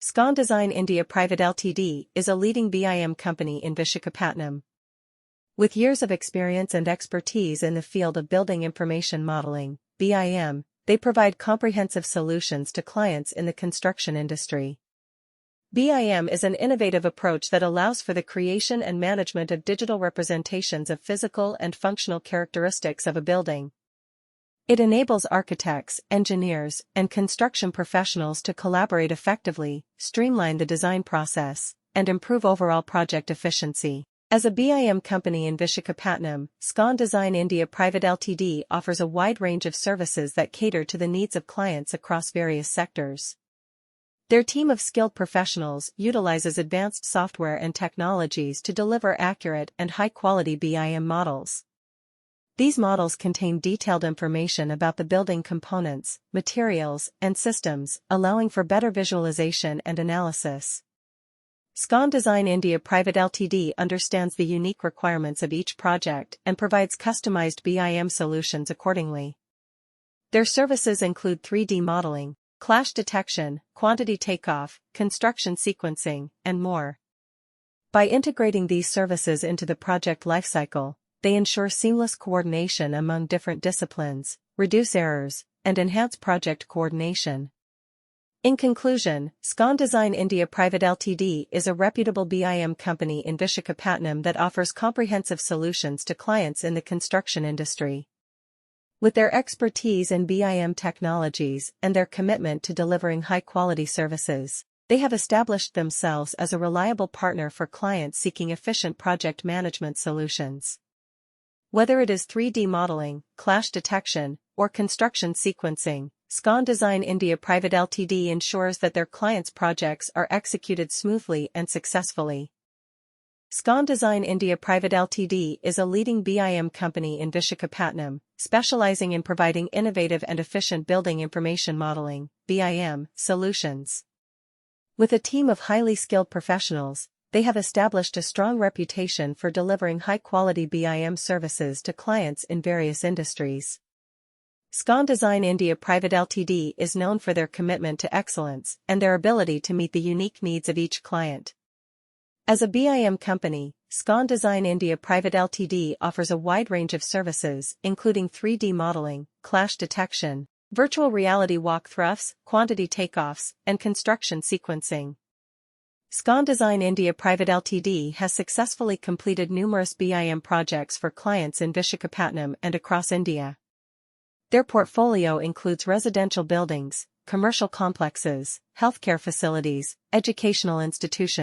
Scon Design India Pvt Ltd is a leading BIM company in Vishakapatnam. With years of experience and expertise in the field of building information modeling, BIM, they provide comprehensive solutions to clients in the construction industry. BIM is an innovative approach that allows for the creation and management of digital representations of physical and functional characteristics of a building. It enables architects, engineers, and construction professionals to collaborate effectively, streamline the design process, and improve overall project efficiency. As a BIM company in Vishakapatnam, Scon Design India Pvt Ltd offers a wide range of services that cater to the needs of clients across various sectors. Their team of skilled professionals utilizes advanced software and technologies to deliver accurate and high-quality BIM models. These models contain detailed information about the building components, materials, and systems, allowing for better visualization and analysis. Scon Design India Pvt Ltd understands the unique requirements of each project and provides customized BIM solutions accordingly. Their services include 3D modeling, clash detection, quantity takeoff, construction sequencing, and more. By integrating these services into the project lifecycle, they ensure seamless coordination among different disciplines, reduce errors, and enhance project coordination. In conclusion, Scon Design India Pvt Ltd is a reputable BIM company in Vishakapatnam that offers comprehensive solutions to clients in the construction industry. With their expertise in BIM technologies and their commitment to delivering high-quality services, they have established themselves as a reliable partner for clients seeking efficient project management solutions. Whether it is 3D modeling, clash detection, or construction sequencing, Scon Design India Pvt Ltd ensures that their clients' projects are executed smoothly and successfully. Scon Design India Pvt Ltd is a leading BIM company in Vishakapatnam, specializing in providing innovative and efficient building information modeling (BIM) solutions. With a team of highly skilled professionals, they have established a strong reputation for delivering high-quality BIM services to clients in various industries. Scon Design India Pvt Ltd is known for their commitment to excellence and their ability to meet the unique needs of each client. As a BIM company, Scon Design India Pvt Ltd offers a wide range of services, including 3D modeling, clash detection, virtual reality walkthroughs, quantity takeoffs, and construction sequencing. Scon Design India Pvt Ltd has successfully completed numerous BIM projects for clients in Vishakapatnam and across India. Their portfolio includes residential buildings, commercial complexes, healthcare facilities, educational institutions,